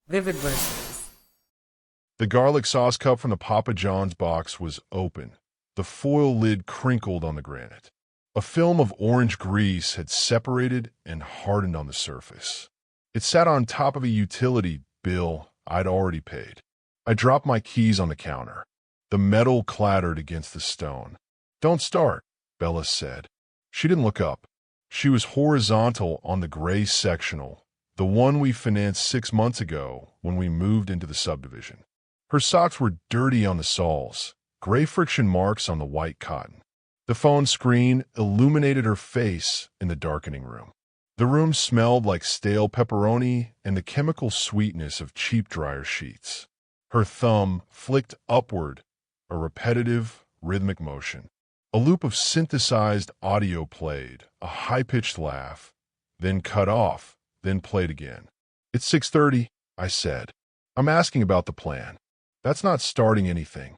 Vivid verses. The garlic sauce cup from the Papa John's box was open. The foil lid crinkled on the granite. A film of orange grease had separated and hardened on the surface. It sat on top of a utility bill I'd already paid. I dropped my keys on the counter. The metal clattered against the stone. "Don't start," Bella said. She didn't look up. She was horizontal on the gray sectional, the one we financed 6 months ago when we moved into the subdivision. Her socks were dirty on the soles, gray friction marks on the white cotton. The phone screen illuminated her face in the darkening room. The room smelled like stale pepperoni and the chemical sweetness of cheap dryer sheets. Her thumb flicked upward, a repetitive, rhythmic motion. A loop of synthesized audio played, a high-pitched laugh, then cut off, then played again. "It's 6:30, I said. "I'm asking about the plan. That's not starting anything."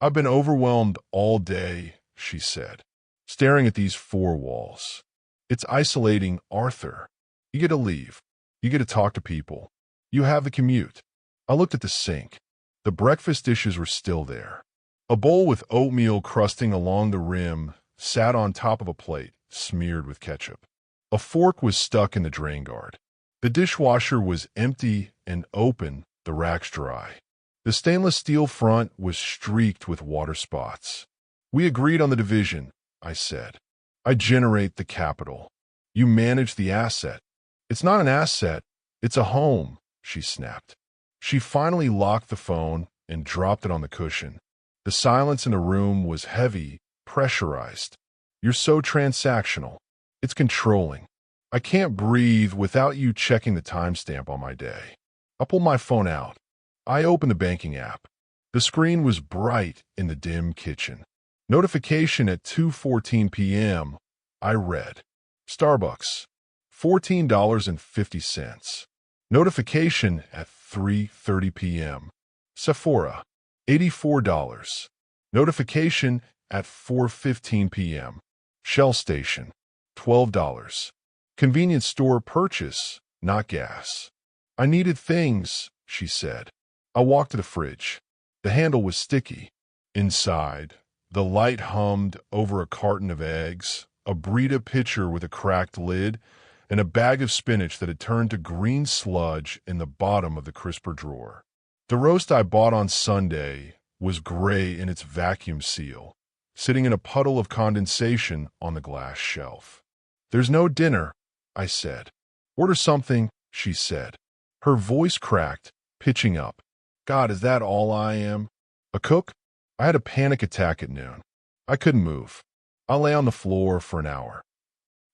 "I've been overwhelmed all day," she said, staring at these four walls. "It's isolating, Arthur. You get to leave. You get to talk to people. You have the commute." I looked at the sink. The breakfast dishes were still there. A bowl with oatmeal crusting along the rim sat on top of a plate, smeared with ketchup. A fork was stuck in the drain guard. The dishwasher was empty and open, the racks dry. The stainless steel front was streaked with water spots. "We agreed on the division," I said. "I generate the capital. You manage the asset." "It's not an asset, it's a home," she snapped. She finally locked the phone and dropped it on the cushion. The silence in the room was heavy, pressurized. "You're so transactional. It's controlling. I can't breathe without you checking the timestamp on my day." I pulled my phone out. I opened the banking app. The screen was bright in the dim kitchen. Notification at 2:14 p.m. I read. Starbucks, $14.50. Notification at 3:30 p.m. Sephora, $84. Notification at 4:15 p.m. Shell station, $12. Convenience store purchase, not gas. "I needed things," she said. I walked to the fridge. The handle was sticky. Inside, the light hummed over a carton of eggs, a Brita pitcher with a cracked lid, and a bag of spinach that had turned to green sludge in the bottom of the crisper drawer. The roast I bought on Sunday was gray in its vacuum seal, sitting in a puddle of condensation on the glass shelf. "There's no dinner," I said. "Order something," she said. Her voice cracked, pitching up. "God, is that all I am? A cook?" I had a panic attack at noon. I couldn't move. I lay on the floor for an hour.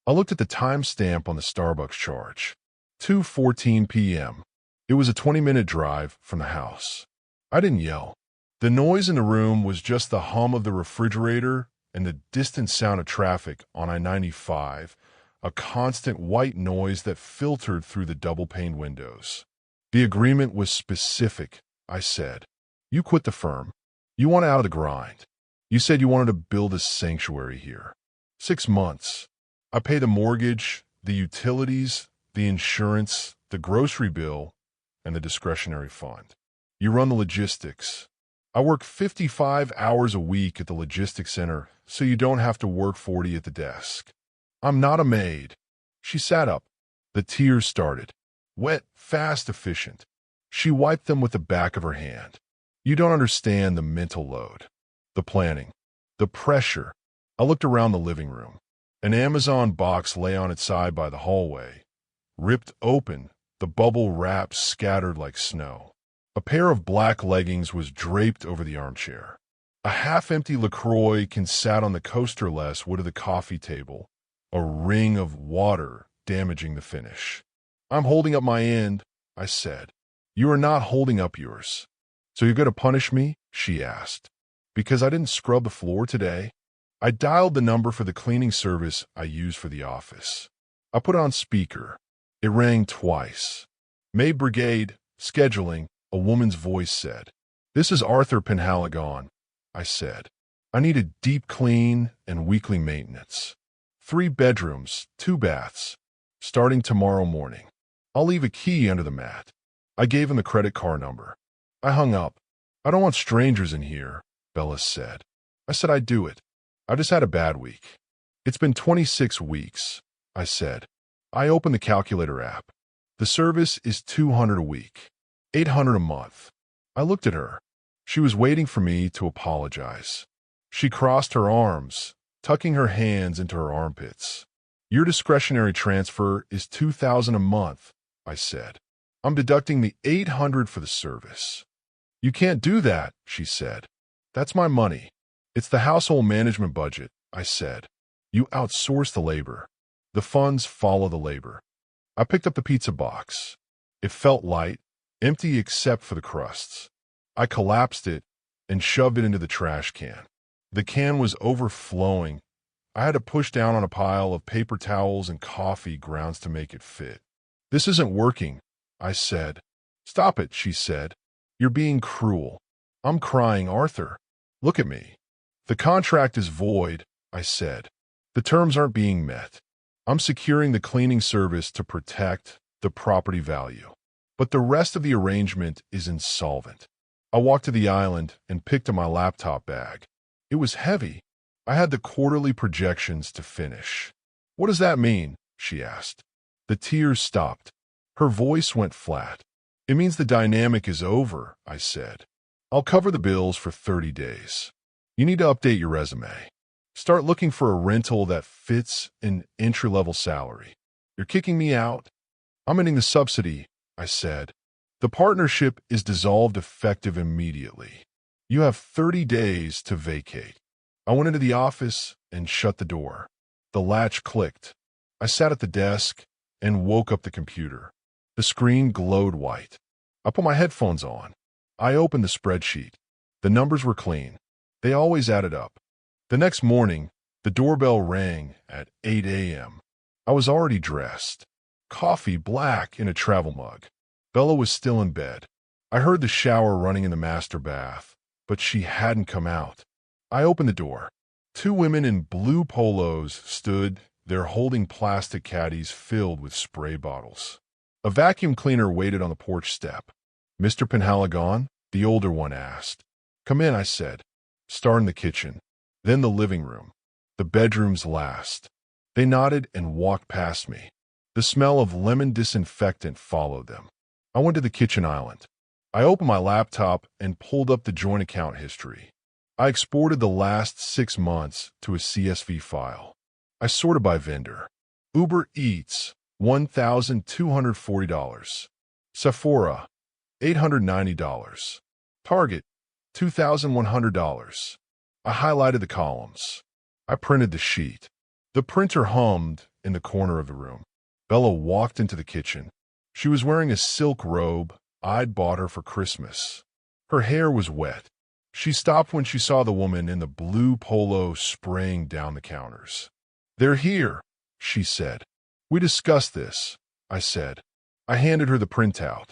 I looked at the timestamp on the Starbucks charge. 2:14 p.m. It was a 20-minute drive from the house. I didn't yell. The noise in the room was just the hum of the refrigerator and the distant sound of traffic on I-95, a constant white noise that filtered through the double-pane windows. "The agreement was specific," I said. "You quit the firm. You want out of the grind. You said you wanted to build a sanctuary here. 6 months. I pay the mortgage, the utilities, the insurance, the grocery bill, and the discretionary fund. You run the logistics. I work 55 hours a week at the logistics center so you don't have to work 40 at the desk. I'm not a maid." She sat up. The tears started. Wet, fast, efficient. She wiped them with the back of her hand. "You don't understand the mental load, the planning, the pressure." I looked around the living room. An Amazon box lay on its side by the hallway. Ripped open, the bubble wrap scattered like snow. A pair of black leggings was draped over the armchair. A half-empty LaCroix can sat on the coaster-less wood of the coffee table, a ring of water damaging the finish. "I'm holding up my end," I said. "You are not holding up yours." "So you're going to punish me?" she asked. "Because I didn't scrub the floor today?" I dialed the number for the cleaning service I use for the office. I put it on speaker. It rang twice. "Maid Brigade, scheduling," a woman's voice said. "This is Arthur Penhaligon," I said. "I need a deep clean and weekly maintenance. 3 bedrooms, 2 baths. Starting tomorrow morning. I'll leave a key under the mat." I gave him the credit card number. I hung up. I don't want strangers in here, Bella said. I said I'd do it. I just had a bad week. It's been 26 weeks, I said. I opened the calculator app. The service is $200 a week, $800 a month. I looked at her. She was waiting for me to apologize. She crossed her arms, tucking her hands into her armpits. Your discretionary transfer is $2,000 a month, I said. I'm deducting the $800 for the service. You can't do that, she said. That's my money. It's the household management budget, I said. You outsource the labor. The funds follow the labor. I picked up the pizza box. It felt light, empty except for the crusts. I collapsed it and shoved it into the trash can. The can was overflowing. I had to push down on a pile of paper towels and coffee grounds to make it fit. This isn't working, I said. Stop it, she said. You're being cruel. I'm crying, Arthur. Look at me. The contract is void, I said. The terms aren't being met. I'm securing the cleaning service to protect the property value. But the rest of the arrangement is insolvent. I walked to the island and picked up my laptop bag. It was heavy. I had the quarterly projections to finish. What does that mean? She asked. The tears stopped. Her voice went flat. It means the dynamic is over, I said. I'll cover the bills for 30 days. You need to update your resume. Start looking for a rental that fits an entry-level salary. You're kicking me out? I'm ending the subsidy, I said. The partnership is dissolved effective immediately. You have 30 days to vacate. I went into the office and shut the door. The latch clicked. I sat at the desk and woke up the computer. The screen glowed white. I put my headphones on. I opened the spreadsheet. The numbers were clean. They always added up. The next morning, the doorbell rang at 8 a.m. I was already dressed. Coffee black in a travel mug. Bella was still in bed. I heard the shower running in the master bath, but she hadn't come out. I opened the door. Two women in blue polos stood there holding plastic caddies filled with spray bottles. A vacuum cleaner waited on the porch step. Mr. Penhala gone? The older one asked. Come in, I said. Start in the kitchen. Then the living room. The bedrooms last. They nodded and walked past me. The smell of lemon disinfectant followed them. I went to the kitchen island. I opened my laptop and pulled up the joint account history. I exported the last 6 months to a CSV file. I sorted by vendor. Uber Eats, $1,240. Sephora, $890. Target, $2,100. I highlighted the columns. I printed the sheet. The printer hummed in the corner of the room. Bella walked into the kitchen. She was wearing a silk robe I'd bought her for Christmas. Her hair was wet. She stopped when she saw the woman in the blue polo spraying down the counters. They're here, she said. We discussed this, I said. I handed her the printout.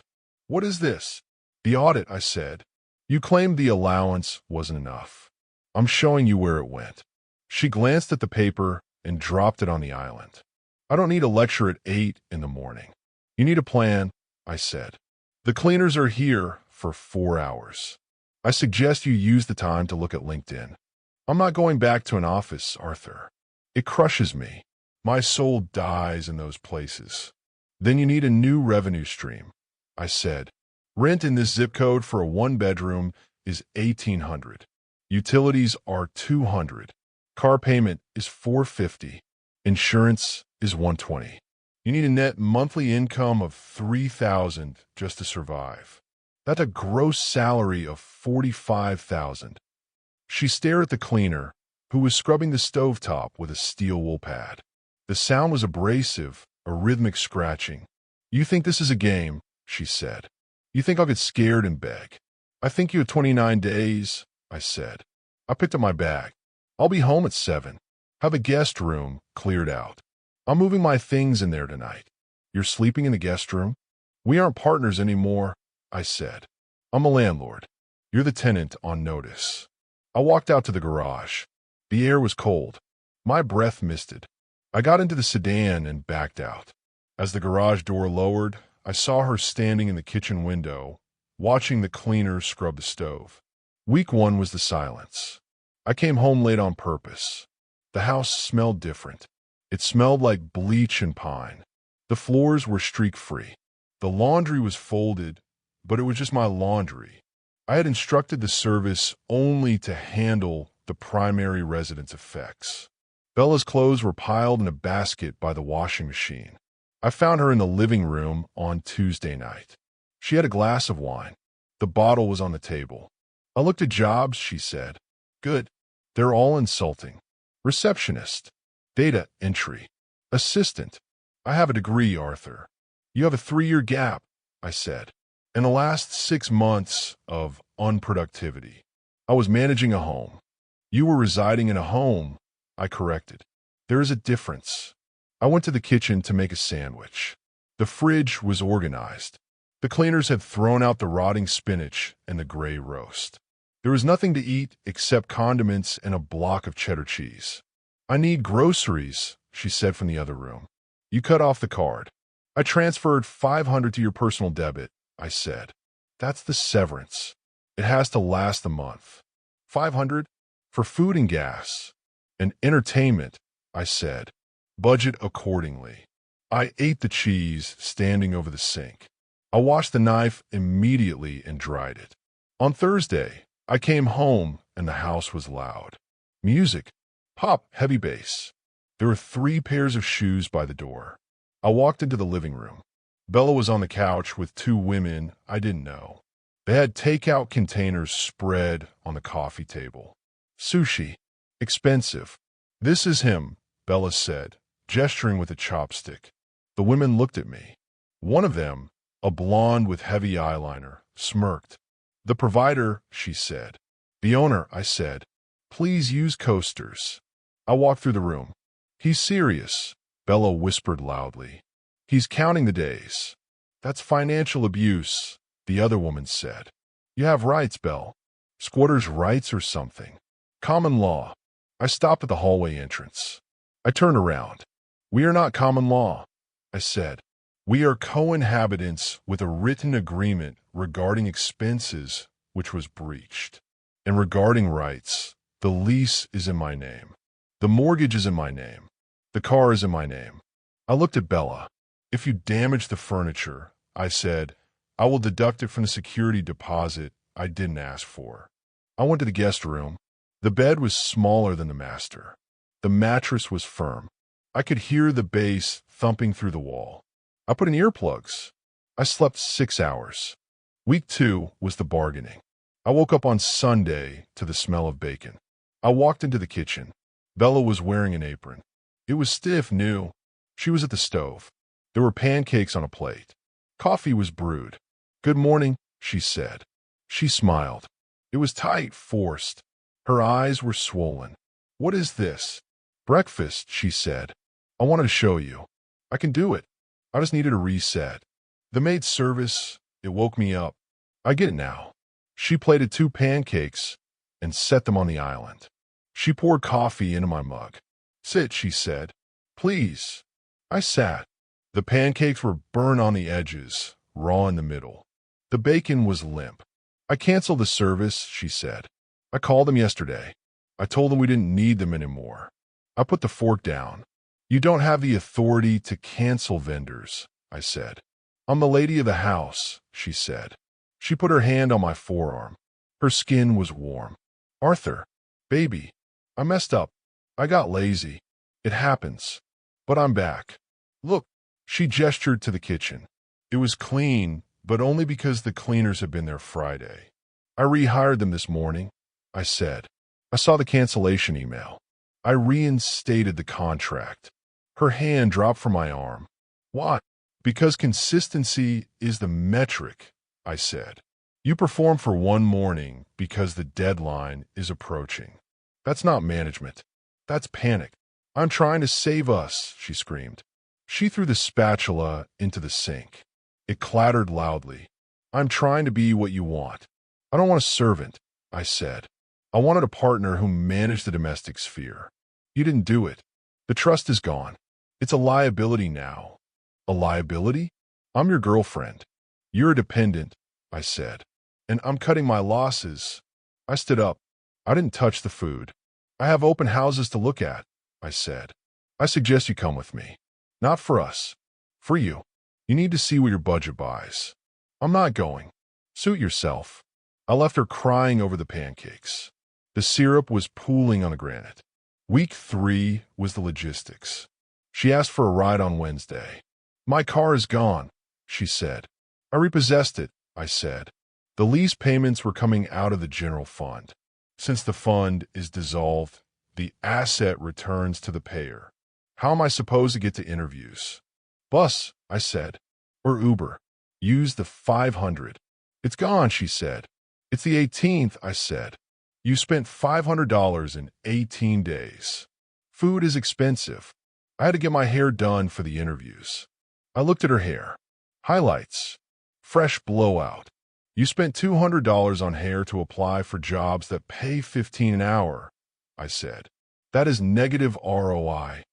What is this? The audit, I said. You claimed the allowance wasn't enough. I'm showing you where it went. She glanced at the paper and dropped it on the island. I don't need a lecture at 8 in the morning. You need a plan, I said. The cleaners are here for 4 hours. I suggest you use the time to look at LinkedIn. I'm not going back to an office, Arthur. It crushes me. My soul dies in those places. Then you need a new revenue stream, I said. Rent in this zip code for a 1-bedroom is $1,800. Utilities are $200. Car payment is $450. Insurance is $120. You need a net monthly income of $3,000 just to survive. That's a gross salary of $45,000. She stared at the cleaner, who was scrubbing the stovetop with a steel wool pad. The sound was abrasive, a rhythmic scratching. You think this is a game, she said. You think I'll get scared and beg. I think you have 29 days, I said. I picked up my bag. I'll be home at 7. Have a guest room cleared out. I'm moving my things in there tonight. You're sleeping in the guest room? We aren't partners anymore, I said. I'm a landlord. You're the tenant on notice. I walked out to the garage. The air was cold. My breath misted. I got into the sedan and backed out. As the garage door lowered, I saw her standing in the kitchen window, watching the cleaners scrub the stove. Week 1 was the silence. I came home late on purpose. The house smelled different. It smelled like bleach and pine. The floors were streak-free. The laundry was folded, but it was just my laundry. I had instructed the service only to handle the primary residence effects. Bella's clothes were piled in a basket by the washing machine. I found her in the living room on Tuesday night. She had a glass of wine. The bottle was on the table. I looked at jobs, she said. Good. They're all insulting. Receptionist. Data entry. Assistant. I have a degree, Arthur. You have a 3-year gap, I said. In the last 6 months of unproductivity, I was managing a home. You were residing in a home, I corrected. There is a difference. I went to the kitchen to make a sandwich. The fridge was organized. The cleaners had thrown out the rotting spinach and the gray roast. There was nothing to eat except condiments and a block of cheddar cheese. I need groceries, she said from the other room. You cut off the card. I transferred $500 to your personal debit, I said. That's the severance. It has to last the month. $500 for food and gas. And entertainment, I said. Budget accordingly. I ate the cheese standing over the sink. I washed the knife immediately and dried it. On Thursday, I came home and the house was loud. Music, pop, heavy bass. There were 3 pairs of shoes by the door. I walked into the living room. Bella was on the couch with 2 women I didn't know. They had takeout containers spread on the coffee table. Sushi. Expensive. This is him, Bella said, gesturing with a chopstick. The women looked at me. One of them, a blonde with heavy eyeliner, smirked. The provider, she said. The owner, I said. Please use coasters. I walked through the room. He's serious, Bella whispered loudly. He's counting the days. That's financial abuse, the other woman said. You have rights, Belle. Squatters' rights or something. Common law. I stopped at the hallway entrance. I turned around. We are not common law, I said. We are co-inhabitants with a written agreement regarding expenses which was breached. And regarding rights, the lease is in my name. The mortgage is in my name. The car is in my name. I looked at Bella. If you damage the furniture, I said, I will deduct it from the security deposit I didn't ask for. I went to the guest room. The bed was smaller than the master. The mattress was firm. I could hear the bass thumping through the wall. I put in earplugs. I slept 6 hours. Week 2 was the bargaining. I woke up on Sunday to the smell of bacon. I walked into the kitchen. Bella was wearing an apron. It was stiff, new. She was at the stove. There were pancakes on a plate. Coffee was brewed. Good morning, she said. She smiled. It was tight, forced. Her eyes were swollen. What is this? Breakfast, she said. I wanted to show you. I can do it. I just needed a reset. The maid service, it woke me up. I get it now. She plated 2 pancakes and set them on the island. She poured coffee into my mug. Sit, she said. Please. I sat. The pancakes were burnt on the edges, raw in the middle. The bacon was limp. I canceled the service, she said. I called them yesterday. I told them we didn't need them anymore. I put the fork down. You don't have the authority to cancel vendors, I said. I'm the lady of the house, she said. She put her hand on my forearm. Her skin was warm. Arthur, baby, I messed up. I got lazy. It happens. But I'm back. Look, she gestured to the kitchen. It was clean, but only because the cleaners had been there Friday. I rehired them this morning, I said. I saw the cancellation email. I reinstated the contract. Her hand dropped from my arm. Why? Because consistency is the metric, I said. You perform for one morning because the deadline is approaching. That's not management. That's panic. I'm trying to save us, she screamed. She threw the spatula into the sink. It clattered loudly. I'm trying to be what you want. I don't want a servant, I said. I wanted a partner who managed the domestic sphere. You didn't do it. The trust is gone. It's a liability now. A liability? I'm your girlfriend. You're a dependent, I said. And I'm cutting my losses. I stood up. I didn't touch the food. I have open houses to look at, I said. I suggest you come with me. Not for us. For you. You need to see what your budget buys. I'm not going. Suit yourself. I left her crying over the pancakes. The syrup was pooling on the granite. Week 3 was the logistics. She asked for a ride on Wednesday. My car is gone, she said. I repossessed it, I said. The lease payments were coming out of the general fund. Since the fund is dissolved, the asset returns to the payer. How am I supposed to get to interviews? Bus, I said. Or Uber. Use the 500. It's gone, she said. It's the 18th, I said. You spent $500 in 18 days. Food is expensive. I had to get my hair done for the interviews. I looked at her hair. Highlights. Fresh blowout. You spent $200 on hair to apply for jobs that pay $15 an hour, I said. That is negative ROI.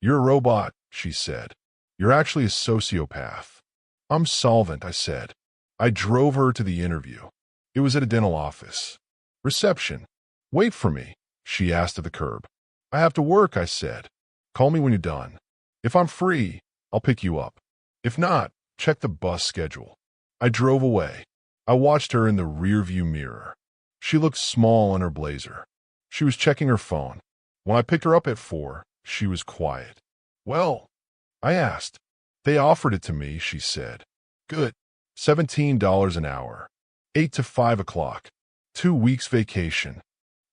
You're a robot, she said. You're actually a sociopath. I'm solvent, I said. I drove her to the interview. It was at a dental office. Reception. Wait for me, she asked at the curb. I have to work, I said. Call me when you're done. If I'm free, I'll pick you up. If not, check the bus schedule. I drove away. I watched her in the rearview mirror. She looked small in her blazer. She was checking her phone. When I picked her up at 4, she was quiet. Well, I asked. They offered it to me, she said. Good. $17 an hour. 8 to 5 o'clock. 2 weeks vacation.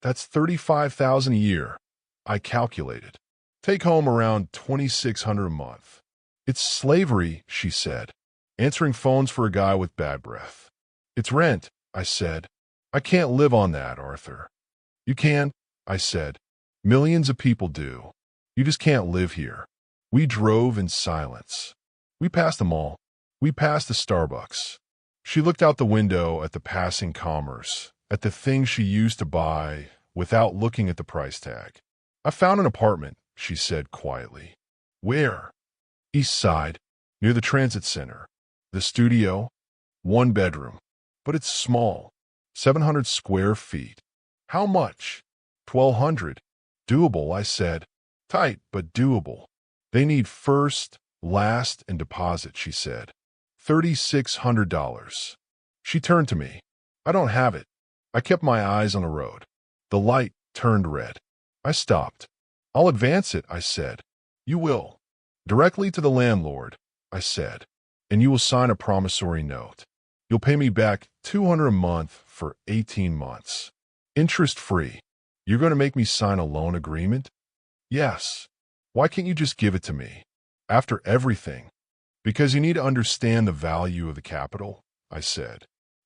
That's $35,000 a year. I calculated. Take home around $2,600 a month. It's slavery, she said. Answering phones for a guy with bad breath. It's rent, I said. I can't live on that, Arthur. You can, I said. Millions of people do. You just can't live here. We drove in silence. We passed the mall. We passed the Starbucks. She looked out the window at the passing commerce, at the things she used to buy without looking at the price tag. I found an apartment, she said quietly. Where? East Side, near the transit center. The studio, 1 bedroom. But it's small, 700 square feet. How much? 1,200. Doable, I said. Tight, but doable. They need first, last, and deposit, she said. $3,600. She turned to me. I don't have it. I kept my eyes on the road. The light turned red. I stopped. I'll advance it, I said. You will. Directly to the landlord, I said. And you will sign a promissory note. You'll pay me back $200 a month for 18 months. Interest-free. You're going to make me sign a loan agreement? Yes. Why can't you just give it to me? After everything. Because you need to understand the value of the capital, I said.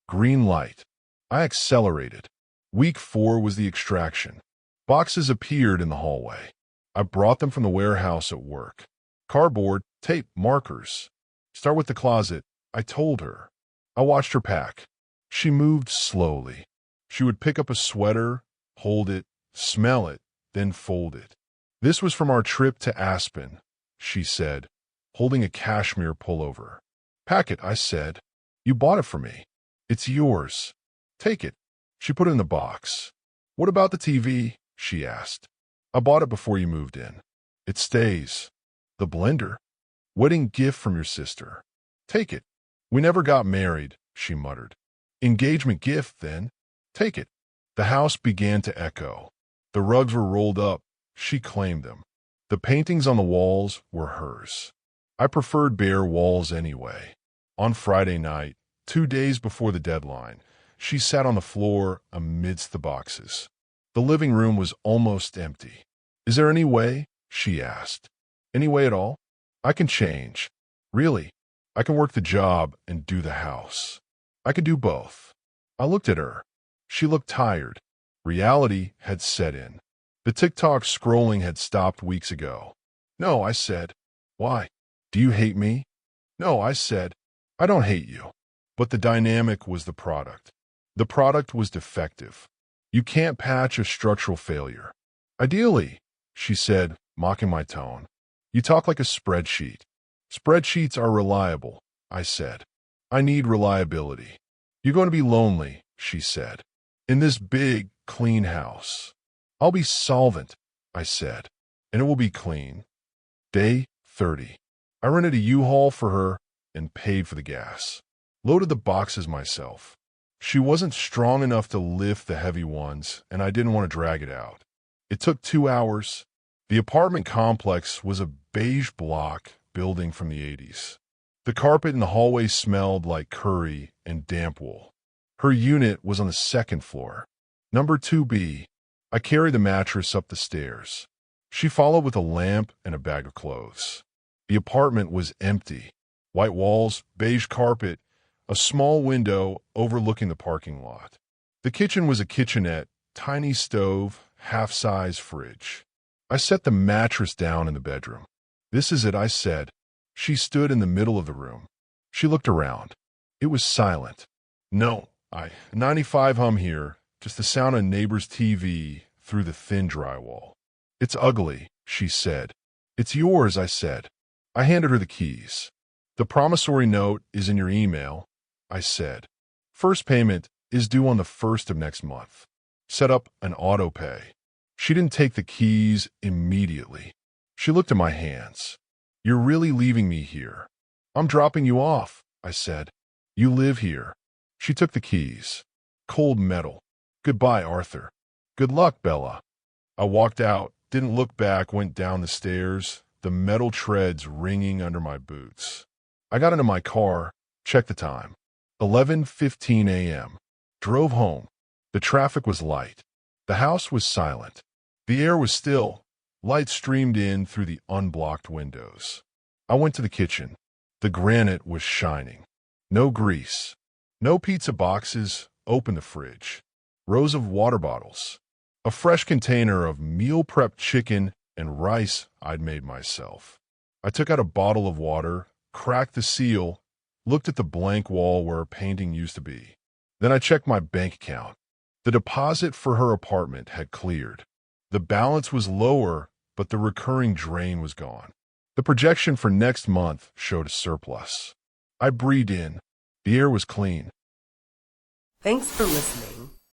Green light. I accelerated. Week 4 was the extraction. Boxes appeared in the hallway. I brought them from the warehouse at work. Cardboard, tape, markers. Start with the closet, I told her. I watched her pack. She moved slowly. She would pick up a sweater, hold it, smell it, then fold it. This was from our trip to Aspen, she said, holding a cashmere pullover. Pack it, I said. You bought it for me. It's yours. Take it. She put it in the box. What about the TV? She asked. I bought it before you moved in. It stays. The blender? Wedding gift from your sister. Take it. We never got married, she muttered. Engagement gift, then. Take it. The house began to echo. The rugs were rolled up. She claimed them. The paintings on the walls were hers. I preferred bare walls anyway. On Friday night, 2 days before the deadline, she sat on the floor amidst the boxes. The living room was almost empty. Is there any way? She asked. Any way at all? I can change. Really? I can work the job and do the house. I can do both. I looked at her. She looked tired. Reality had set in. The TikTok scrolling had stopped weeks ago. No, I said. Why? Do you hate me? No, I said. I don't hate you. But the dynamic was the product. The product was defective. You can't patch a structural failure. Ideally, she said, mocking my tone. You talk like a spreadsheet. Spreadsheets are reliable. I said. I need reliability. You're going to be lonely, she said, in this big, clean house. I'll be solvent, I said, and it will be clean. Day 30. I rented a U-Haul for her and paid for the gas. Loaded the boxes myself. She wasn't strong enough to lift the heavy ones, and I didn't want to drag it out. It took 2 hours. The apartment complex was a beige block building from the 80s. The carpet in the hallway smelled like curry and damp wool. Her unit was on the second floor. Number 2B. I carried the mattress up the stairs. She followed with a lamp and a bag of clothes. The apartment was empty. White walls, beige carpet, a small window overlooking the parking lot. The kitchen was a kitchenette, tiny stove, half-size fridge. I set the mattress down in the bedroom. This is it, I said. She stood in the middle of the room. She looked around. It was silent. No, 95 hum here, just the sound of neighbor's TV through the thin drywall. It's ugly, she said. It's yours, I said. I handed her the keys. The promissory note is in your email, I said. First payment is due on the 1st of next month. Set up an auto pay. She didn't take the keys immediately. She looked at my hands. You're really leaving me here. I'm dropping you off, I said. You live here. She took the keys. Cold metal. Goodbye, Arthur. Good luck, Bella. I walked out, didn't look back, went down the stairs, the metal treads ringing under my boots. I got into my car, checked the time. 11:15 a.m. Drove home. The traffic was light. The house was silent. The air was still. Light streamed in through the unblocked windows. I went to the kitchen. The granite was shining. No grease. No pizza boxes. Opened the fridge. Rows of water bottles. A fresh container of meal-prepped chicken and rice I'd made myself. I took out a bottle of water, cracked the seal, looked at the blank wall where a painting used to be. Then I checked my bank account. The deposit for her apartment had cleared. The balance was lower, but the recurring drain was gone. The projection for next month showed a surplus. I breathed in. The air was clean. Thanks for listening.